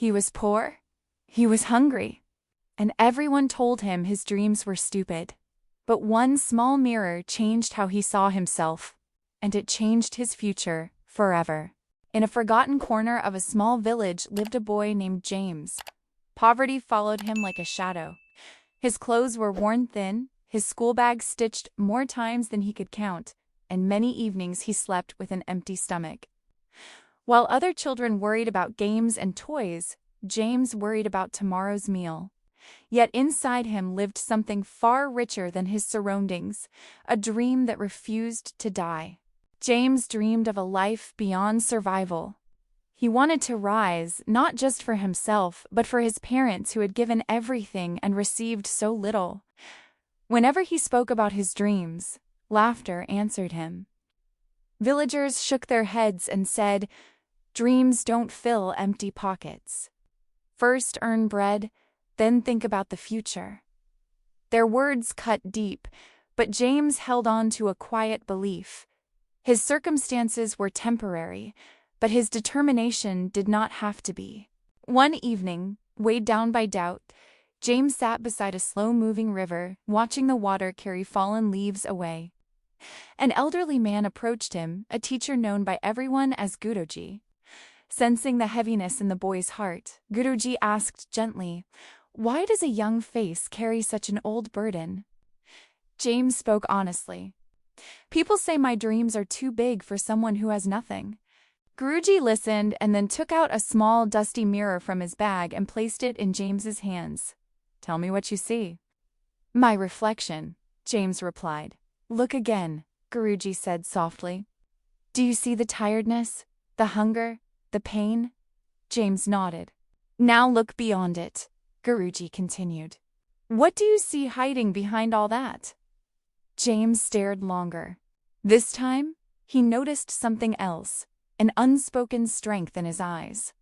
He was poor, he was hungry, and everyone told him his dreams were stupid. But one small mirror changed how he saw himself, and it changed his future forever. In a forgotten corner of a small village lived a boy named James. Poverty followed him like a shadow. His clothes were worn thin, his school bag stitched more times than he could count, and many evenings he slept with an empty stomach. While other children worried about games and toys, James worried about tomorrow's meal. Yet inside him lived something far richer than his surroundings, a dream that refused to die. James dreamed of a life beyond survival. He wanted to rise, not just for himself, but for his parents who had given everything and received so little. Whenever he spoke about his dreams, laughter answered him. Villagers shook their heads and said, "Dreams don't fill empty pockets. First earn bread, then think about the future." Their words cut deep, but James held on to a quiet belief. His circumstances were temporary, but his determination did not have to be. One evening, weighed down by doubt, James sat beside a slow-moving river, watching the water carry fallen leaves away. An elderly man approached him, a teacher known by everyone as Guruji. Sensing the heaviness in the boy's heart, Guruji asked gently, "Why does a young face carry such an old burden?" James spoke honestly. "People say my dreams are too big for someone who has nothing." Guruji listened and then took out a small, dusty mirror from his bag and placed it in James's hands. "Tell me what you see." "My reflection," James replied. "Look again," Guruji said softly. "Do you see the tiredness, the hunger, the pain?" James nodded. "Now look beyond it," Guruji continued. "What do you see hiding behind all that?" James stared longer. This time, he noticed something else, an unspoken strength in his eyes.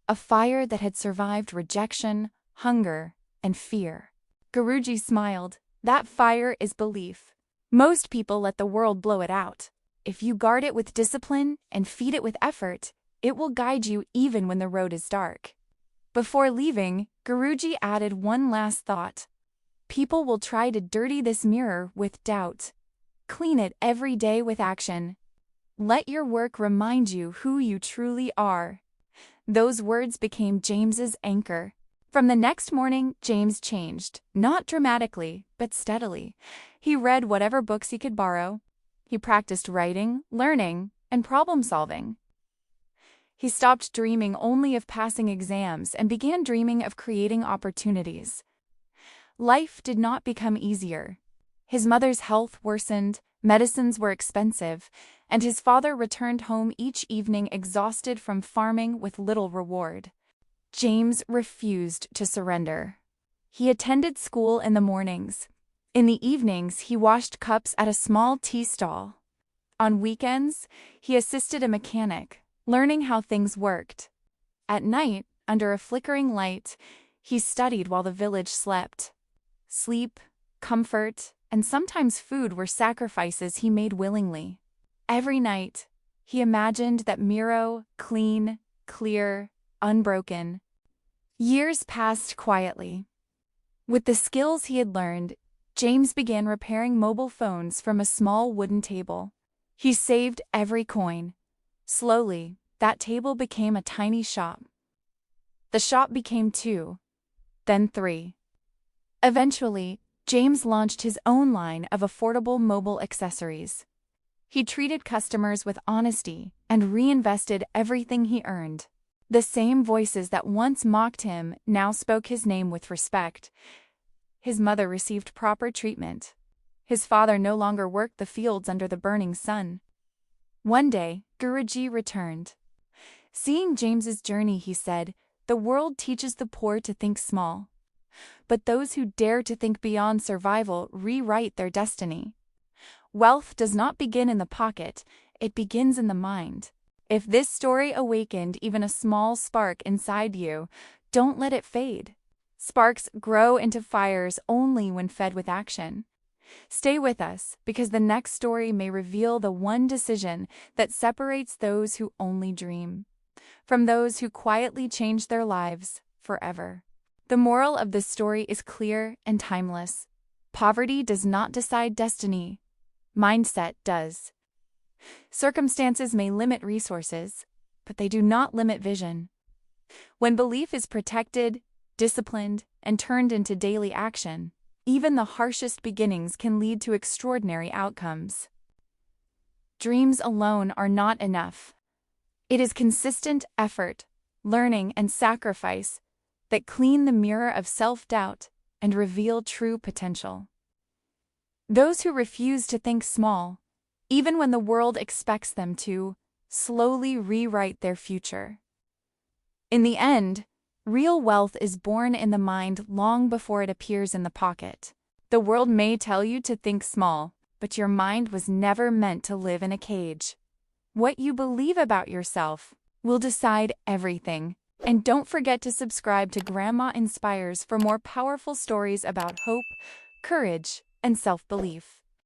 A fire that had survived rejection, hunger, and fear. Guruji smiled. "That fire is belief. Most people let the world blow it out. If you guard it with discipline and feed it with effort, it will guide you even when the road is dark." Before leaving, Guruji added one last thought. "People will try to dirty this mirror with doubt. Clean it every day with action. Let your work remind you who you truly are." Those words became James's anchor. From the next morning, James changed, not dramatically, but steadily. He read whatever books he could borrow. He practiced writing, learning, and problem-solving. He stopped dreaming only of passing exams and began dreaming of creating opportunities. Life did not become easier. His mother's health worsened, medicines were expensive, and his father returned home each evening exhausted from farming with little reward. James refused to surrender. He attended school in the mornings. In the evenings, he washed cups at a small tea stall. On weekends, he assisted a mechanic, learning how things worked. At night, under a flickering light, he studied while the village slept. Sleep, comfort, and sometimes food were sacrifices he made willingly. Every night, he imagined that mirror, clean, clear, unbroken. Years passed quietly. With the skills he had learned, James began repairing mobile phones from a small wooden table. He saved every coin. Slowly, that table became a tiny shop. The shop became 2, then 3. Eventually, James launched his own line of affordable mobile accessories. He treated customers with honesty and reinvested everything he earned. The same voices that once mocked him now spoke his name with respect. His mother received proper treatment. His father no longer worked the fields under the burning sun. One day, Guruji returned. Seeing James's journey, he said, "The world teaches the poor to think small. But those who dare to think beyond survival rewrite their destiny. Wealth does not begin in the pocket, it begins in the mind. If this story awakened even a small spark inside you, don't let it fade. Sparks grow into fires only when fed with action. Stay with us, because the next story may reveal the one decision that separates those who only dream from those who quietly changed their lives forever. The moral of this story is clear and timeless. Poverty does not decide destiny. Mindset does. Circumstances may limit resources, but they do not limit vision. When belief is protected, disciplined, and turned into daily action, even the harshest beginnings can lead to extraordinary outcomes. Dreams alone are not enough. It is consistent effort, learning, and sacrifice that clean the mirror of self-doubt and reveal true potential. Those who refuse to think small, even when the world expects them to, slowly rewrite their future. In the end, real wealth is born in the mind long before it appears in the pocket. The world may tell you to think small, but your mind was never meant to live in a cage. What you believe about yourself will decide everything. And don't forget to subscribe to Grandma Inspires for more powerful stories about hope, courage, and self-belief.